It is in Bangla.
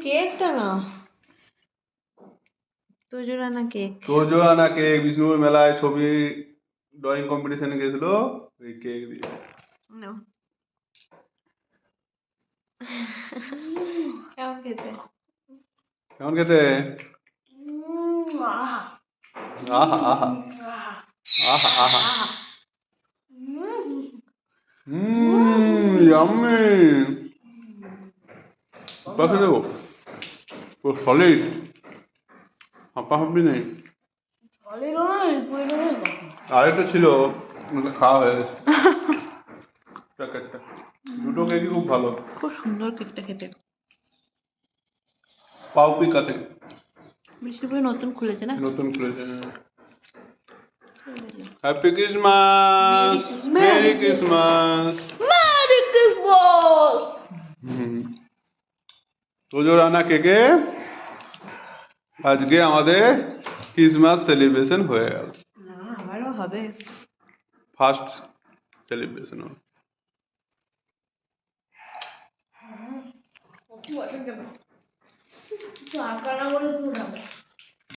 কেকটা না তোজোরানা কেক। তোজোরানা কেক বিষ্ণুপুর মেলায় ছবি ড্রয়িং কম্পিটিশনে গেছিল এই কেক দিয়ে। নাও। কেমন খেতে? কেমন খেতে? আহা আহা আহা আহা ইয়াম্মি। পাশে দেবো পুরো সলিড, হাঁপাহাঁপি নেই। আরেকটা ছিল খাওয়া হয়ে গেছে প্যাকেটটা। দুটো কেকই খুব ভালো, খুব সুন্দর কেকটা খেতে। পাউপিকা কেক বিষ্ণুপুরে নতুন খুলেছে না? নতুন খুলেছে। Happy Christmas, merry Christmas. Merry Christmas. তোজোরানা কেকে আজকে আমাদের ক্রিসমাস সেলিব্রেশন হয়ে গেল। না আবারও হবে। ফার্স্ট সেলিব্রেশন হবে। কি বছর যাবে? তো আকার না বলে